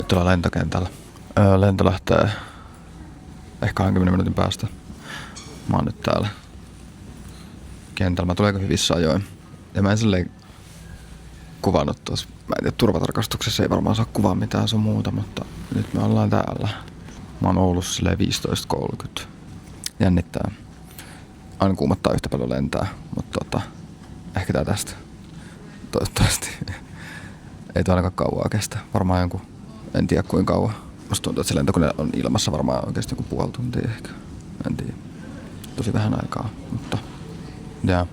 Nyt ollaan lentokentällä. Lento lähtee ehkä 20 minuutin päästä. Mä oon nyt täällä kentällä. Mä tulen hyvissä ajoin. Ja mä en silleen kuvannut tuossa. Mä en tiedä, turvatarkastuksessa ei varmaan saa kuvaa mitään sun muuta, mutta nyt me ollaan täällä. Mä oon Oulussa silleen 15.30. Jännittää. Aina kuumottaa yhtä paljon lentää, mutta ehkä tää tästä. Toivottavasti. Ei tuo ainakaan kauaa kestä. Varmaan jonkun, en tiedä kuinka kauan. Musta tuntuu, että se lentokone on ilmassa varmaan oikeesti joku puoli tuntia ehkä. En tiedä. Tosi vähän aikaa, mutta jaa.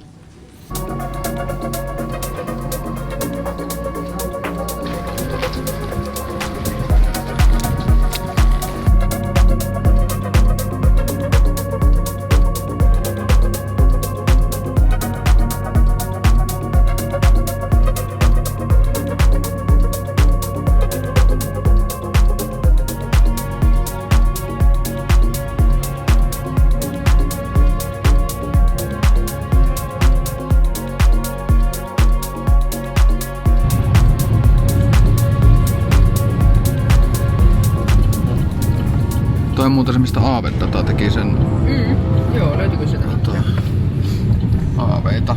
Toi muuta se, mistä Aave teki sen. Joo, löytyykö sitä? Aaveita.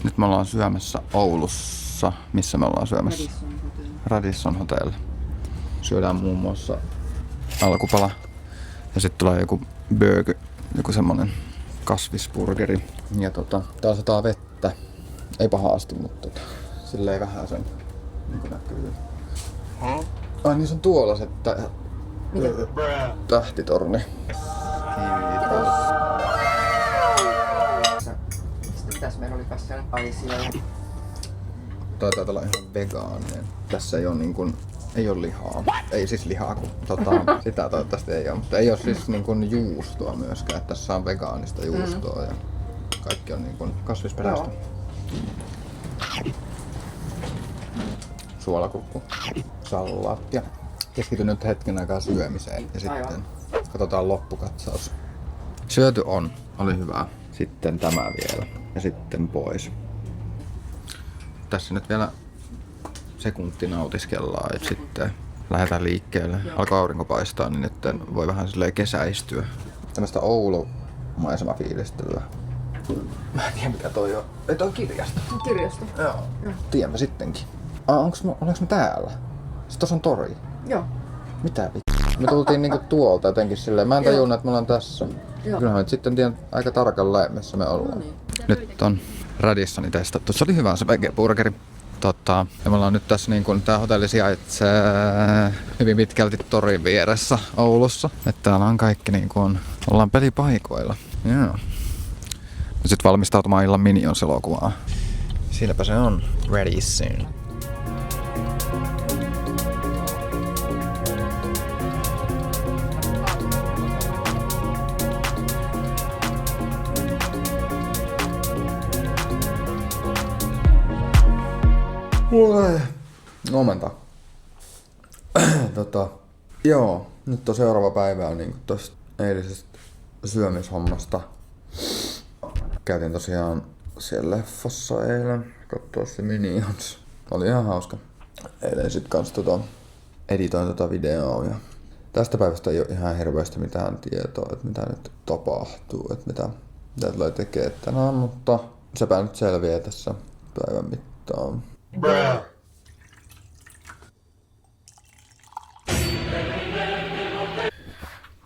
Nyt me ollaan syömässä Oulussa. Missä me ollaan syömässä? Radisson Hotel. Syödään muun muassa alkupala. Ja sitten tulee joku burger, joku semmonen kasvisburgeri. Ja tää sataa vettä. Ei pahasti, mutta silleen vähän sen niin näkyy. Ai niin, se on tuolla se tähtitorni. Kiitos. Sitten mitäs meillä oli siellä paisia? Taitaa olla ihan vegaaninen. Tässä ei oo ei oo lihaa. Ei siis lihaa, kun sitä toivottavasti ei oo. Mutta ei oo siis juustoa myöskään. Tässä on vegaanista juustoa ja kaikki on kasvisperäistä. Suolakurkku, salaattia. Keskityn nyt hetken aikaa syömiseen ja sitten katsotaan loppukatsaus. Syöty on, oli hyvää. Sitten tämä vielä ja sitten pois. Tässä nyt vielä sekunti nautiskellaan ja sitten lähdetään liikkeelle. Alkaa aurinko paistaa, niin nyt voi vähän silleen kesäistyä. Tämmöstä Oulu-maisemafiilistelyä. Mä en tiedä mikä toi on. Ei toi on kirjasto. Kirjasto. Joo. Tiedämme sittenkin. Ollaanko me täällä? Se tossa on tori. Joo. Mitä vittu? Me tultiin tuolta jotenkin silleen. Mä en tajunnut, että me ollaan tässä. Joo. Kyllä mä nyt sitten tiedän aika tarkalleen, missä me ollaan. No niin. Nyt on Radissoni testattu. Se oli hyvä se vege-burgeri. Ja me ollaan nyt tässä tää hotelli sijaitsee hyvin pitkälti torin vieressä Oulussa. Että täällä on kaikki ollaan pelipaikoilla. Joo. Ja sit valmistautumaan illan Minions-elokuvaa. Siinäpä se on. Ready soon. Huomenta. Joo, nyt on seuraava päivä on tosta eilisestä syömishommasta. Käytiin tosiaan siellä leffassa eilen katsoa se Minions. Oli ihan hauska. Eilen sit kans editoin videoa ja tästä päivästä ei oo ihan hirveästi mitään tietoa, että mitä nyt tapahtuu, että mitä tulee tekee tänään, mutta sepä nyt selviää tässä päivän mittaan.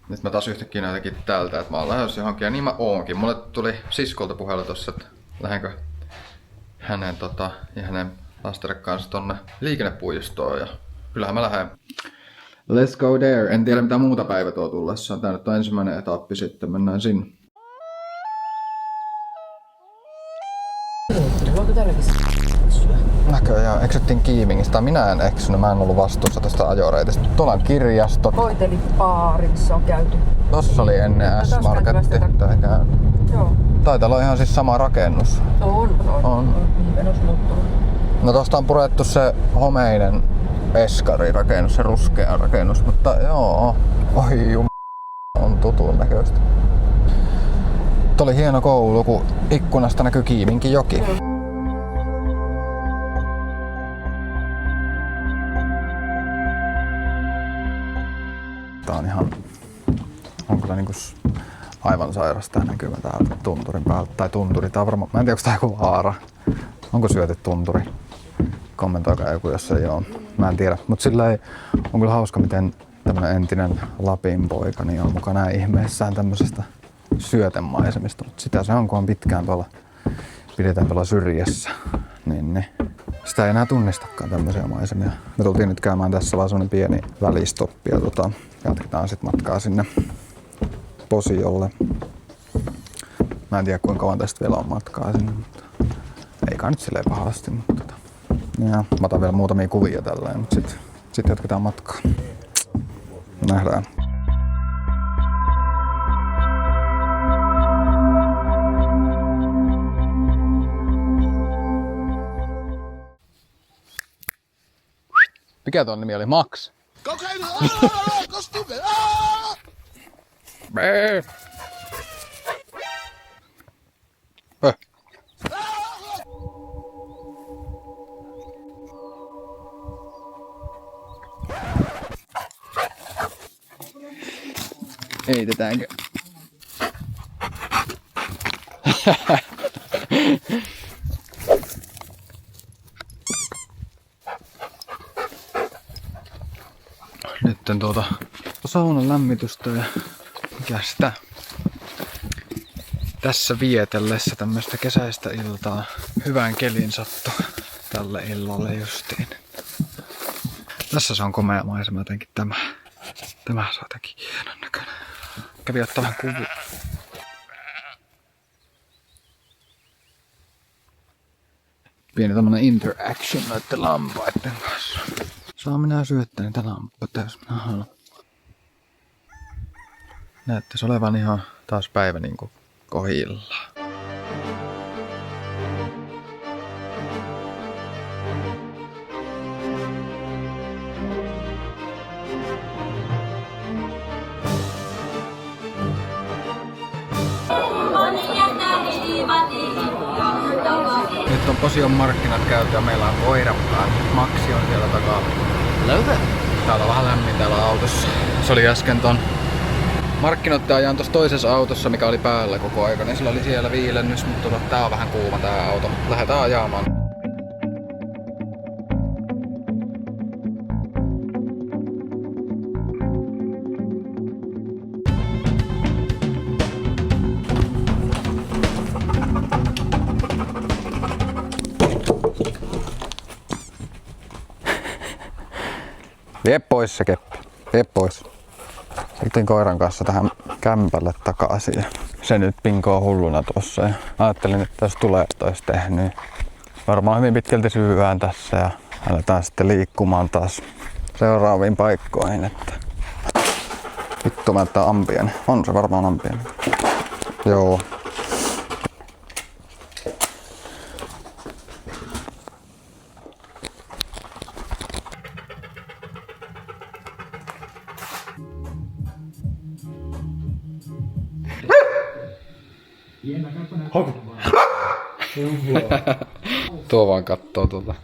Nyt mä taas yhtäkkiä näytäkin tältä, että mä oon lähdössä johonkin ja niin mä oonkin. Mulle tuli siskolta puhelu tossa, että lähdenkö hänen ja hänen lastensa kanssa tonne liikennepuistoon ja kyllähän mä lähden. Let's go there. En tiedä mitä muuta päivä tuo tullessa. Tää nyt on ensimmäinen etappi, sitten mennään sinne. Voiko tälläkin syö? Näköjään eksyttiin Kiimingistä. Minä en eksynyt, mä en ollut vastuussa tästä ajoreitistä. Tuolla on kirjasto. Voitelibaari, missä on käyty. Tossa oli ennen S-marketti. Joo. Taitaa olla ihan siis sama rakennus. On. Mihin menossa muuttunut? No tosta on purettu se homeinen eskarirakennus, se ruskea rakennus, mutta joo. Oi on tutun näköistä. Tuo oli hieno koulu, kun ikkunasta näkyy Kiiminkin joki. tää on ihan... On kyllä niinku aivan sairas tää näkymä täältä tunturin päältä. Tai tunturi, tää on varmaan... Mä en tiedä, onko tää joku vaara. Onko syöty tunturi? Kommentoikaa joku, jos ei oo. Mä en tiedä. Mut sillä ei... On kyllä hauska, miten tämmönen entinen Lapin poika niin on mukana ihmeissään tämmöisestä syötemaisemista. Mut sitä se on, kun on pitkään tuolla... Pidetään tuolla syrjässä. Niin. Sitä ei enää tunnistakaan tämmöisiä maisemia. Me tultiin nyt käymään tässä vaan semmonen pieni välistoppi ja jatketaan sit matkaa sinne Posiolle. Mä en tiedä kuinka kauan tästä vielä on matkaa sinne, mutta ei kai nyt silleen pahasti. Mutta ja mä otan vielä muutamia kuvia tälleen, mutta sit jatketaan matkaa. Nähdään. Mikä ton nimi oli? Max? Heitetäänkö? Nytten saunan lämmitystä ja mikä sitä tässä vietellessä tämmöstä kesäistä iltaa. Hyvän kelin sattu tälle illalle justiin. Tässä se on komea maisema jotenkin tämä. Tämä saa jotenkin hienon näköinen. Kävi ottaa vähän kuvia. Pieni tämmönen interaction noitten lampaiden kanssa. Saa minä syöttää niitä lamppuja, jos minä haluan. Näyttäisi olevan ihan taas päivä niinku kohillaan. Nyt on Posion markkinat käyty ja meillä on koiranpään. Maxi on siellä takaa. Täällä on vähän lämmin täällä autossa. Se oli äsken ton markkinoiden ajan tuossa toisessa autossa, mikä oli päällä koko aika, niin sillä oli siellä viilennys, mutta tää on vähän kuuma tää auto. Lähdetään ajamaan. Vie pois se keppi. Vie pois. Tultiin koiran kanssa tähän kämpälle takaisin ja se nyt pinkoo hulluna tuossa. Ja ajattelin, että jos tulee, että olisi tehnyt. Varmaan hyvin pitkälti syyvään tässä ja aletaan sitten liikkumaan taas seuraaviin paikkoihin. Että... Vittu, mä näyttää ambien. On se varmaan ambien. Joo. Tuo vaan kattoo tuota.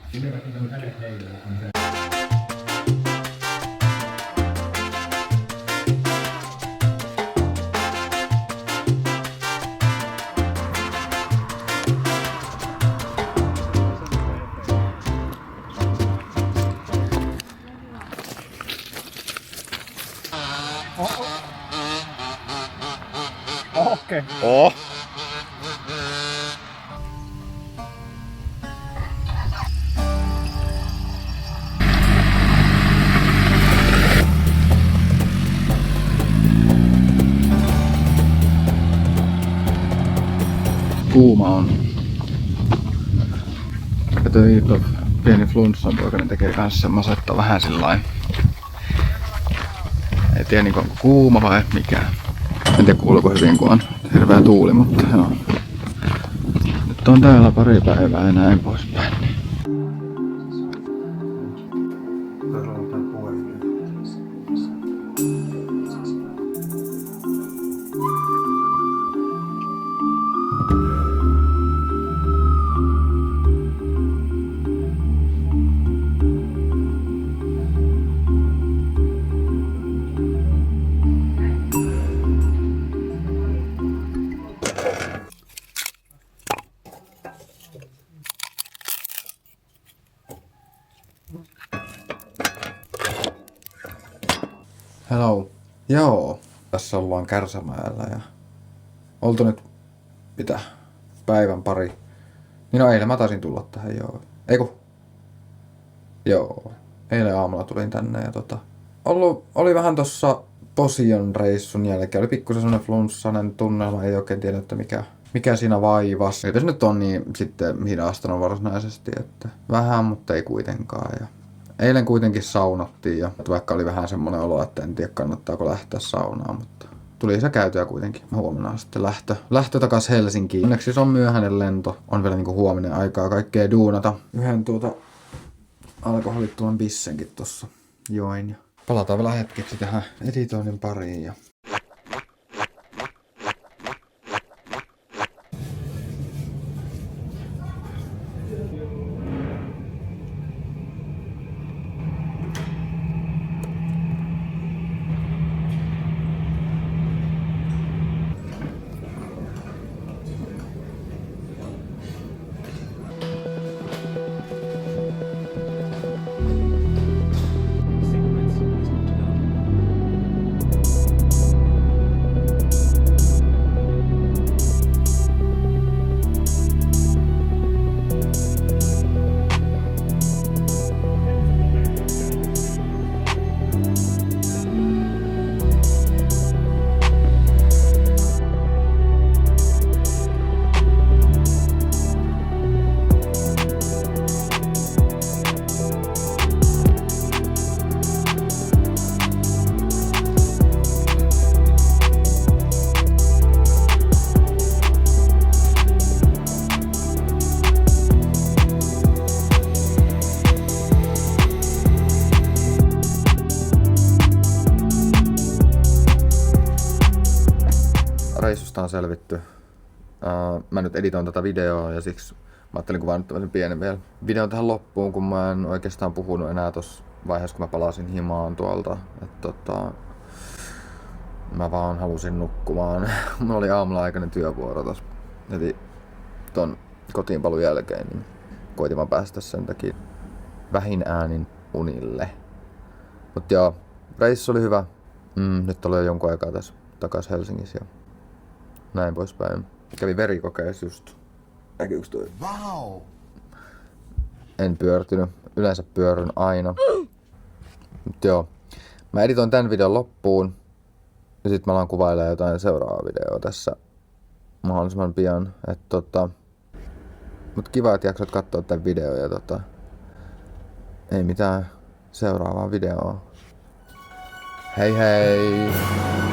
Okei. Oh. Kuuma on. Ja toi pieni flunssan poikainen tekee kans semmoisen, että on vähän sillain. Ei tiedä niinku onko kuuma vai mikä. En tiedä kuuluuko hyvin kun on hirveä tuuli, mutta joo. Nyt on täällä pari päivää ja näin poispäin. Hello. Joo. Tässä ollaan Kärsämäellä ja oltu nyt mitä? Päivän pari. Niin no eilen mä taisin tulla tähän joo. Eiku? Joo. Eilen aamulla tulin tänne ja oli vähän tossa Posion reissun jälkeen. Oli pikkusen semmonen flunssainen tunnelma, ei oikein tiedä, että mikä siinä vaivasi. Jos nyt on, niin sitten hidastanut varsinaisesti, että vähän, mutta ei kuitenkaan. Ja eilen kuitenkin saunattiin ja vaikka oli vähän semmonen olo, että en tiedä kannattaako lähteä saunaan, mutta tuli se käytyä kuitenkin. Huomenna sitten lähtö takas Helsinkiin. Onneksi se on myöhäinen lento. On vielä niinku huominen aikaa kaikkea duunata. Yhden alkoholittoman bissenkin tossa join. Ja palataan vielä hetkeksi tähän editoinnin pariin. Ja reissusta on selvitty. Mä nyt editoin tätä videoa ja siksi mä ajattelin kuvaa nyt tämmöisen pienen vielä videon tähän loppuun, kun mä en oikeastaan puhunut enää tossa vaiheessa, kun mä palasin himaan tuolta. Mä vaan halusin nukkumaan. Mulla oli aamulla aikainen työvuoro tossa heti ton kotiinpalun jälkeen, niin koitin vaan päästä sen takia vähin äänin unille. Mut joo, reissu oli hyvä. Nyt oli jo jonkun aikaa tässä takas Helsingissä ja näin poispäin. Kävin verikokeessa just. Näkyykö toi? Wow. En pyörtynyt. Yleensä pyörryn aina. Mut joo. Mä editoin tän videon loppuun. Ja sit mä alan kuvailemaan jotain seuraavaa videoa tässä mahdollisimman pian. Mut kiva, että jaksat katsoa tän videon ja ei mitään seuraavaa videoa. Hei hei!